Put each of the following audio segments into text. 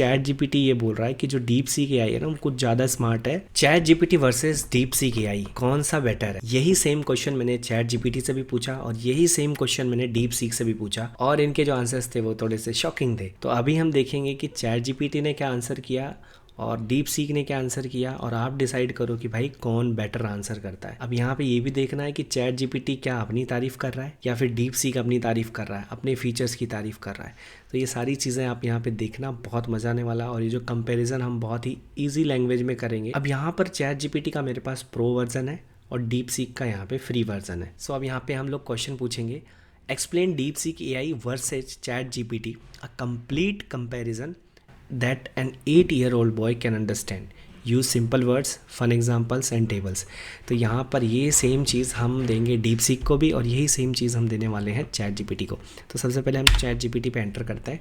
Chat GPT ये बोल रहा है कि जो डीप सीक एआई है ना वो कुछ ज़्यादा स्मार्ट है। Chat GPT versus deep seek AI कौन सा बेटर है? यही सेम क्वेश्चन मैंने चैट जीपीटी से भी पूछा और यही सेम क्वेश्चन मैंने डीप सीक से भी पूछा और इनके जो आंसर्स थे वो थोड़े से शॉकिंग थे। तो अभी हम देखेंगे कि चैट जीपीटी ने क्या आंसर किया और डीप सीक ने क्या आंसर किया और आप डिसाइड करो कि भाई कौन बेटर आंसर करता है। अब यहाँ पे ये भी देखना है कि चैट जीपीटी क्या अपनी तारीफ कर रहा है या फिर डीप सीक अपनी तारीफ कर रहा है, अपने फीचर्स की तारीफ कर रहा है। तो ये सारी चीज़ें आप यहाँ पे देखना, बहुत मज़ा आने वाला और ये जो कंपैरिजन हम बहुत ही ईजी लैंग्वेज में करेंगे। अब यहाँ पर चैट जीपीटी का मेरे पास प्रो वर्जन है और डीप सीक का यहाँ पे फ्री वर्जन है। सो अब यहाँ पे हम लोग क्वेश्चन पूछेंगे, explain DeepSeek AI versus ChatGPT, a complete comparison that an 8-year-old boy can understand. Use simple words, fun examples and tables. तो यहाँ पर ये सेम चीज़ हम देंगे डीप सीक को भी और यही सेम चीज़ हम देने वाले हैं चैट जीपीटी को। तो सबसे पहले हम चैट जीपीटी पे एंटर करते हैं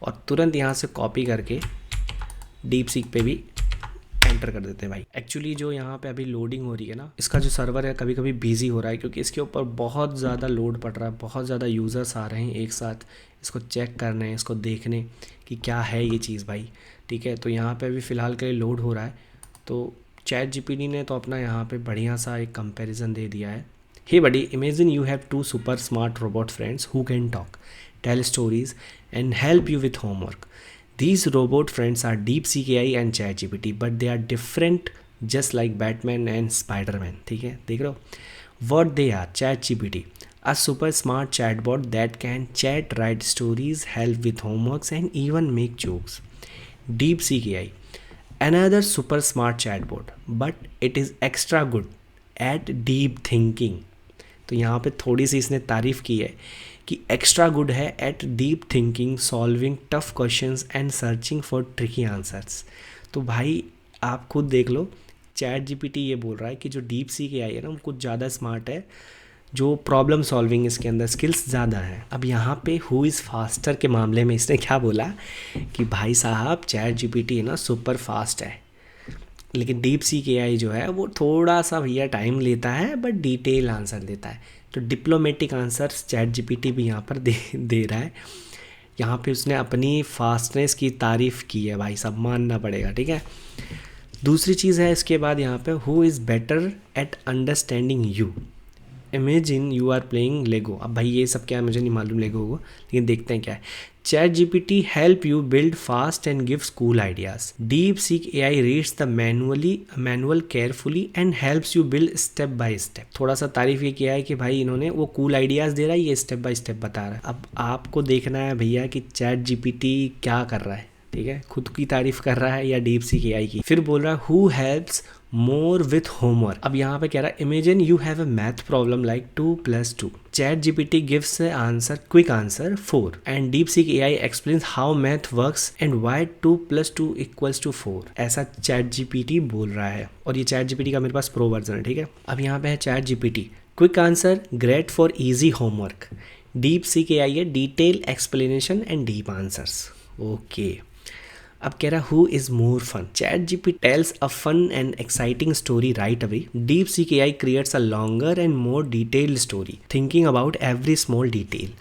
और तुरंत यहाँ से कॉपी करके डीप सीक पे भी एंटर कर देते हैं भाई। एक्चुअली जो यहाँ पे अभी लोडिंग हो रही है ना, इसका जो सर्वर है कभी कभी बिजी हो रहा है क्योंकि इसके ऊपर बहुत ज़्यादा लोड पड़ रहा है, बहुत ज़्यादा यूज़र्स आ रहे हैं एक साथ इसको चेक करने, इसको देखने कि क्या है ये चीज़ भाई। ठीक है, तो यहाँ पे अभी फ़िलहाल के लिए लोड हो रहा है। तो चैट जीपीटी ने तो अपना यहाँ पे बढ़िया सा एक कंपैरिजन दे दिया है। Hey buddy, imagine you have 2 super smart robot friends who can talk, tell stories and help you with homework. These robot friends are DeepSeek AI and ChatGPT, but they are different, just like Batman and Spider-Man. ठीक है, देख रहे हो? What they are? ChatGPT, a super smart chatbot that can chat, write stories, help with homeworks, and even make jokes. DeepSeek AI, another super smart chatbot, but it is extra good at deep thinking. तो यहाँ पे थोड़ी सी इसने तारीफ़ की है कि extra good है at deep thinking, solving tough questions and searching for tricky answers. तो भाई आप खुद देख लो, चैट जीपीटी ये बोल रहा है कि जो डीप सीक एआई है ना वो कुछ ज़्यादा स्मार्ट है, जो प्रॉब्लम सॉल्विंग इसके अंदर स्किल्स ज़्यादा हैं। अब यहाँ पे हु इज़ फास्टर के मामले में इसने क्या बोला कि भाई साहब चैट जीपीटी है ना सुपर फास्ट है, लेकिन डीप सीक एआई जो है वो थोड़ा सा भैया टाइम लेता है बट डिटेल आंसर देता है। तो डिप्लोमेटिक आंसर चैट जीपीटी भी यहाँ पर दे रहा है। यहाँ पे उसने अपनी फास्टनेस की तारीफ़ की है भाई, सब मानना पड़ेगा। ठीक है, दूसरी चीज़ है इसके बाद यहाँ पे who is better at understanding you. Imagine you are playing Lego. अब भाई ये सब क्या है मुझे नहीं मालूम लेगो को, लेकिन देखते हैं क्या है। Chat GPT help you build fast and gives cool ideas. Deep seek AI reads the manual carefully and helps you build step by step. थोड़ा सा तारीफ ये किया है कि भाई इन्होंने वो कूल आइडियाज दे रहा है, ये स्टेप बाय स्टेप बता रहा है। अब आपको देखना है भैया कि चैट जीपीटी क्या कर रहा है। ठीक है, खुद की तारीफ कर रहा है या डीप सीक एआई की। फिर बोल रहा है who helps more with homework. अब यहाँ पे कह रहा है imagine you have a math problem like 2+2। Chat GPT gives answer, quick answer 4 and deep seek AI explains how math works and why 2+2 = 4। ऐसा चैट जीपीटी बोल रहा है और ये चैट जीपीटी का मेरे पास प्रो वर्जन है। ठीक है, अब यहाँ पे है ChatGPT quick answer, great for easy homework. DeepSeek AI है detail explanation and deep answers. Okay, अब कह रहा who is more fun. ChatGPT tells a fun and exciting story right away. DeepSeek AI creates a longer and more detailed story, thinking about every small detail.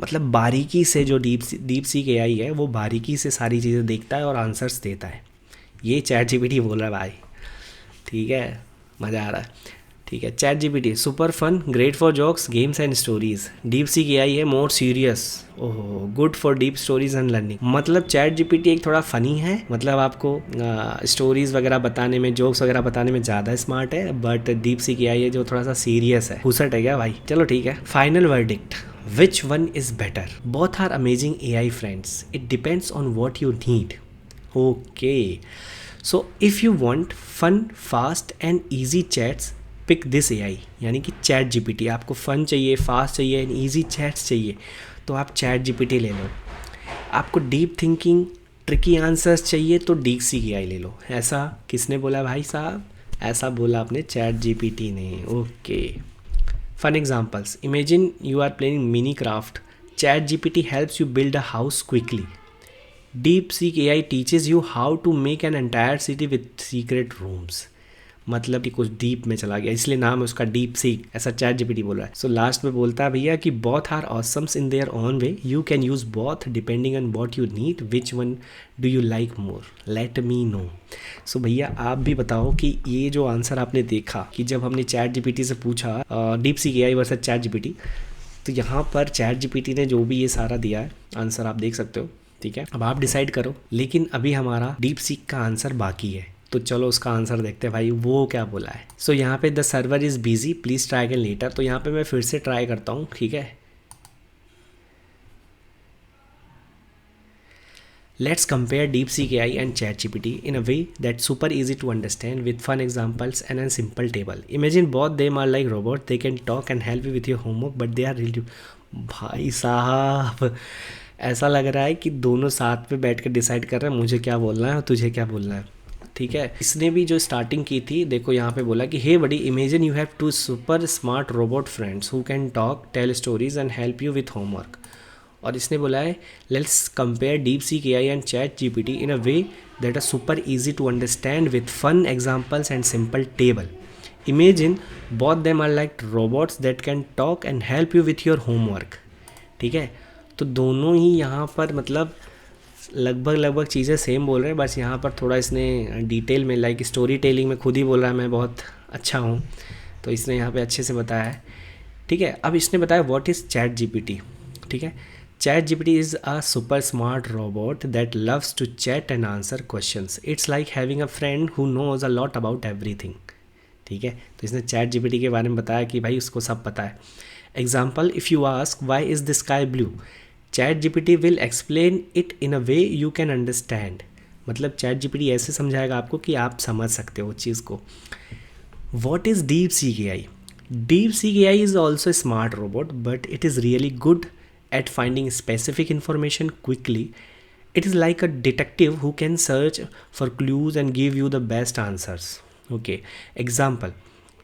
मतलब बारीकी से जो deep seek AI है वो बारीकी से सारी चीज़ें देखता है और आंसर्स देता है। ये चैट जीपीटी बोल रहा है भाई। ठीक है, मज़ा आ रहा है। ठीक है, ChatGPT super fun, great for jokes, games and stories. DeepSeek AI है मोर सीरियस, ओहो good for deep stories and learning. मतलब चैट जीपीटी एक थोड़ा फनी है, मतलब आपको स्टोरीज वगैरह बताने में, जोक्स वगैरह बताने में ज़्यादा स्मार्ट है, बट डीप सीक एआई है जो थोड़ा सा सीरियस है, हुसट है क्या भाई। चलो ठीक है, final verdict, which one is better? Both are amazing AI friends, it depends on what you need. Okay, so if you want fun, fast and easy chats, pick this AI, यानी कि chat GPT. आपको फ़न चाहिए, fast चाहिए and easy chats चाहिए तो आप chat GPT ले लो। आपको डीप थिंकिंग, ट्रिकी आंसर्स चाहिए तो डीप सीक एआई ले लो। ऐसा किसने बोला भाई साहब? ऐसा बोला आपने चैट जीपीटी ने। Okay, fun examples, imagine you are playing Minecraft. ChatGPT helps you build a house quickly. DeepSeek AI teaches you how to make an entire city with secret rooms. मतलब कि कुछ deep में चला गया, इसलिए नाम है उसका डीप सीक, ऐसा चैट जीपीटी बोल रहा है। सो लास्ट में बोलता है भैया कि both are awesome in their own way, you can use both depending on what you need, which one do you like more, let me know. So भैया आप भी बताओ कि ये जो आंसर आपने देखा कि जब हमने चैट जीपीटी से पूछा deep seek AI versus chat GPT, तो यहाँ पर चैट जीपीटी ने जो भी ये सारा दिया है आंसर आप देख सकते हो, ठीक है। अब आप डिसाइड करो, लेकिन अभी हमारा डीप सीक का आंसर बाकी है, तो चलो उसका आंसर देखते हैं भाई वो क्या बोला है। सो यहाँ पे the server is busy, please try again later. तो यहाँ पे मैं फिर से ट्राई करता हूँ, ठीक है। Let's compare DeepSeek AI and ChatGPT in a way that's super easy to understand with fun examples and a simple table. Imagine both them are like robots, they can talk and help you with your homework, but they are really... भाई साहब ऐसा लग रहा है कि दोनों साथ में बैठ कर डिसाइड कर रहे हैं मुझे क्या बोलना है और तुझे क्या बोलना है, ठीक है। इसने भी जो स्टार्टिंग की थी देखो यहाँ पे बोला कि hey buddy, imagine you have two super smart robot friends who can talk, tell stories and help you with homework. और इसने बोला है let's compare DeepSeek AI and ChatGPT in a way that are super easy to understand with fun examples and simple table. Imagine both them are like robots that can talk and help you with your homework, ठीक है। तो दोनों ही यहाँ पर मतलब लगभग चीज़ें same बोल रहे हैं, बस यहाँ पर थोड़ा इसने डिटेल में लाइक स्टोरी टेलिंग में खुद ही बोल रहा है मैं बहुत अच्छा हूँ, तो इसने यहाँ पे अच्छे से बताया है, ठीक है। अब इसने बताया व्हाट इज़ चैट जीपीटी, ठीक है। ChatGPT is a super smart robot that loves to chat and answer questions, it's like having a friend who knows a lot about everything, ठीक है। तो इसने चैट जीपीटी के बारे में बताया कि भाई उसको सब पता है। Example, if you ask why is the sky blue, chat GPT will explain it in a way you can understand. मतलब चैट जीपीटी ऐसे समझाएगा आपको कि आप समझ सकते हो चीज़ को। What is deep seek AI? Deep seek AI is also smart robot but it is really good at finding specific information quickly. It is like a detective who can search for clues and give you the best answers. Okay, example,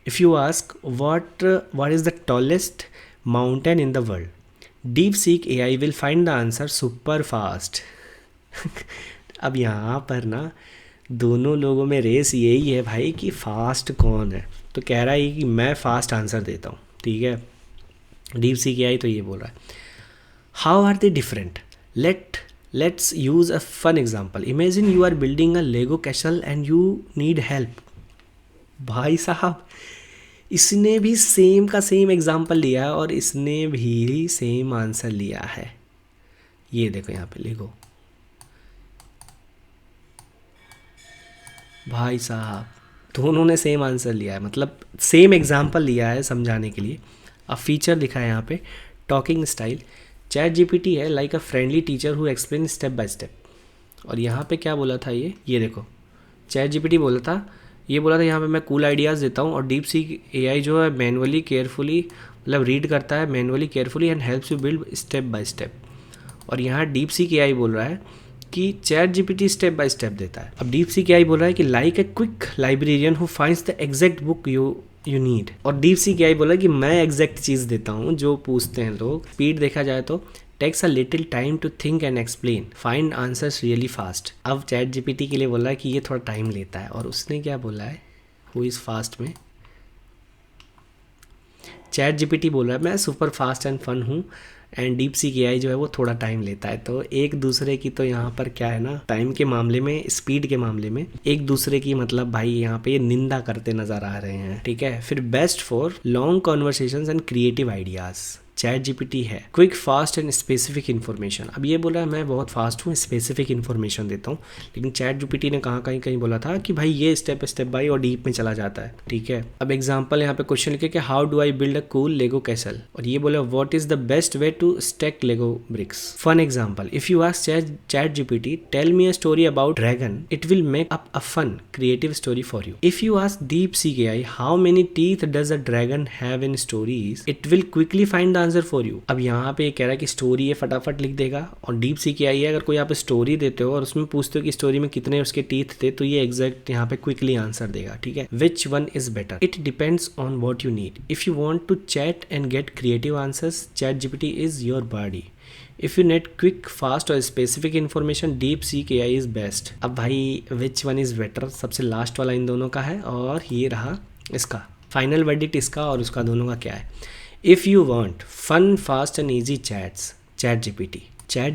if you ask what is the tallest mountain in the world, DeepSeek AI will find the answer super fast. अब यहाँ पर ना दोनों लोगों में race यही है भाई कि फास्ट कौन है, तो कह रहा है कि मैं फास्ट आंसर देता हूँ, ठीक है। DeepSeek AI तो ये बोल रहा है। How are they different? Let's use a fun example. Imagine you are building a Lego castle and you need help. भाई साहब इसने भी सेम का सेम एग्जाम्पल लिया है और इसने भी सेम आंसर लिया है। ये देखो यहाँ पे लेगो, भाई साहब दोनों ने सेम आंसर लिया है, मतलब सेम एग्जाम्पल लिया है समझाने के लिए। अब फीचर दिखा है यहाँ पे टॉकिंग स्टाइल। चैट जीपीटी है like a friendly teacher who explain step by step. और यहाँ पे क्या बोला था ये देखो चैट जीपीटी बोला था यहाँ पे मैं कूल आइडियाज़ देता हूँ, और डीप सीक एआई जो है मैनुअली केयरफुली मतलब रीड करता है manually carefully and helps you build step by step. और यहाँ डीप सीक एआई बोल रहा है कि chat GPT step by step देता है। अब डीप सीक एआई बोल रहा है कि like a quick librarian who finds the exact book you need. और डीप सीक एआई बोला कि मैं एग्जैक्ट चीज़ देता हूँ जो पूछते हैं लोग। स्पीड देखा जाए तो takes a little time to think and explain, find answers really fast. अब चैट जीपीटी के लिए बोला है कि ये थोड़ा टाइम लेता है, और उसने क्या बोला है हु इज़ फास्ट में। चैट जीपीटी बोल रहा है मैं सुपर फास्ट एंड फन हूँ, एंड डीप सीक एआई जो है वो थोड़ा टाइम लेता है। तो एक दूसरे की तो यहाँ पर क्या है ना, टाइम के मामले में स्पीड के मामले में एक दूसरे की मतलब भाई यहाँ पे निंदा करते नजर आ रहे हैं, ठीक है। फिर best for long conversations and creative ideas ChatGPT है। Quick fast and specific information, अब ये बोला है मैं बहुत फास्ट हूँ स्पेसिफिक इन्फॉर्मेशन देता हूँ, लेकिन चैट जीपीटी ने कहीं बोला था कि भाई ये स्टेप बाय और डीप में चला जाता है, ठीक है। अब एग्जाम्पल यहाँ पे क्वेश्चन लिखे कि how do I build a cool Lego castle, और ये बोला what is the best way to stack Lego bricks. Fun example, if you ask ChatGPT tell me a story about dragon, it will make up a fun creative story for you. If you ask DeepSeek AI how many teeth does a dragon have in stories, it will quickly find the answer for you. अब यहाँ पे कह रहा है कि story है फटाफट लिख देगा, और डीप सीक एआई है अगर कोई आप स्टोरी देते हो और उसमें पूछते हो कि स्टोरी में कितने उसके टीथ थे, तो ये एग्जैक्ट यहाँ पे क्विकली आंसर देगा, ठीक है। Which one is better, it depends on what you need. If you want to chat and get creative answers, ChatGPT is your buddy. If you need quick fast और specific information DeepSeek AI is best. अब भाई which one is better, सबसे last वाला इन दोनों का है और ये रहा इसका फाइनल वर्डिक्ट इसका और उसका दोनों का क्या है। If you want fun fast and easy chats, chat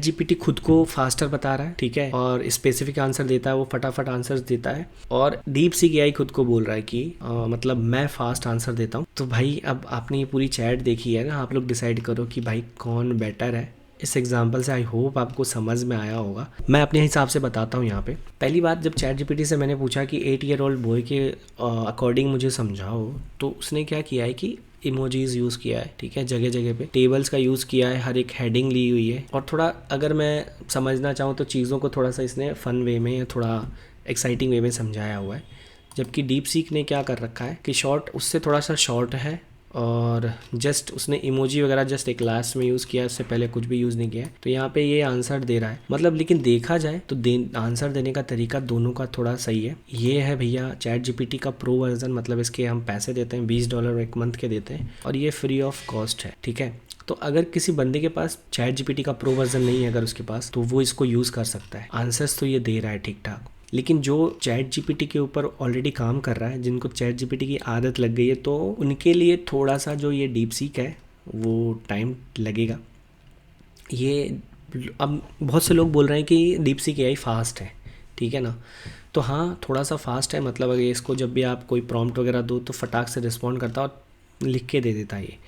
GPT खुद को फास्टर बता रहा है, ठीक है, और स्पेसिफिक आंसर देता है, वो फटाफट आंसर्स देता है। और डीप सीक एआई खुद को बोल रहा है कि मतलब मैं फास्ट आंसर देता हूँ। तो भाई अब आपने ये पूरी चैट देखी है ना, आप लोग डिसाइड करो कि भाई कौन बेटर है। इस एग्जाम्पल से आई होप आपको समझ में आया होगा। मैं अपने हिसाब से बताता हूँ यहाँ पे। पहली बात, जब चैट जीपीटी से मैंने पूछा कि 8 ईयर ओल्ड बॉय के अकॉर्डिंग मुझे समझाओ, तो उसने क्या किया है कि इमोजीज यूज़ किया है, ठीक है, जगह जगह पे टेबल्स का यूज़ किया है, हर एक हेडिंग ली हुई है, और थोड़ा अगर मैं समझना चाहूँ तो चीज़ों को थोड़ा सा इसने फ़न वे में या थोड़ा एक्साइटिंग वे में समझाया हुआ है। जबकि डीप सीक ने क्या कर रखा है कि शॉर्ट उससे थोड़ा सा शॉर्ट है, और जस्ट उसने इमोजी वगैरह जस्ट एक लास्ट में यूज़ किया, उससे पहले कुछ भी यूज़ नहीं किया है। तो यहाँ पे ये आंसर दे रहा है, मतलब लेकिन देखा जाए तो आंसर देने का तरीका दोनों का थोड़ा सही है। ये है भैया चैट जीपीटी का प्रो वर्जन, मतलब इसके हम पैसे देते हैं, $20 एक मंथ के देते हैं, और ये फ्री ऑफ कॉस्ट है, ठीक है। तो अगर किसी बंदे के पास चैट जीपीटी का प्रो वर्जन नहीं है अगर उसके पास, तो वो इसको यूज़ कर सकता है। आंसर्स तो ये दे रहा है ठीक ठाक, लेकिन जो चैट जीपीटी के ऊपर ऑलरेडी काम कर रहा है, जिनको चैट जीपीटी की आदत लग गई है, तो उनके लिए थोड़ा सा जो ये डीप सीक है वो टाइम लगेगा। ये अब बहुत से लोग बोल रहे हैं कि डीप सीक एआई फास्ट है, ठीक है ना। तो हाँ, थोड़ा सा फास्ट है, मतलब अगर इसको जब भी आप कोई प्रॉम्प्ट वगैरह दो तो फटाक से रिस्पॉन्ड करता है और लिख के दे देता है ये।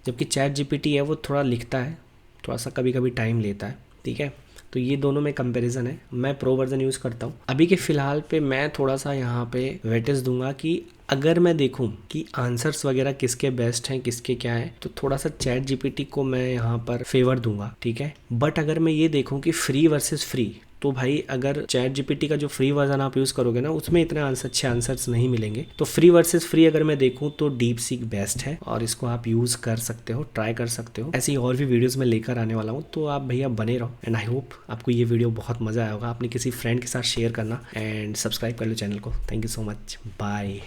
जबकि चैट जीपीटी है वो थोड़ा लिखता है, थोड़ा सा कभी कभी टाइम लेता है, ठीक है। तो ये दोनों में कंपैरिजन है। मैं प्रो वर्जन यूज़ करता हूँ अभी के फ़िलहाल पे। मैं थोड़ा सा यहाँ पे वेटेज दूंगा कि अगर मैं देखूँ कि आंसर्स वगैरह किसके बेस्ट हैं, किसके क्या है, तो थोड़ा सा चैट जीपीटी को मैं यहाँ पर फेवर दूंगा, ठीक है। बट अगर मैं ये देखूँ कि फ्री वर्सेस फ्री, तो भाई अगर चैट जीपीटी का जो फ्री वर्जन आप यूज़ करोगे ना, उसमें इतने अच्छे आंसर्स नहीं मिलेंगे। तो फ्री वर्सेस फ्री अगर मैं देखूँ तो डीप सीक बेस्ट है, और इसको आप यूज़ कर सकते हो, ट्राई कर सकते हो। ऐसी और भी वीडियोस मैं लेकर आने वाला हूँ, तो आप भैया बने रहो। एंड आई होप आपको ये वीडियो बहुत मज़ा आया होगा। आपने किसी फ्रेंड के साथ शेयर करना एंड सब्सक्राइब कर लो चैनल को। Thank you so much, bye.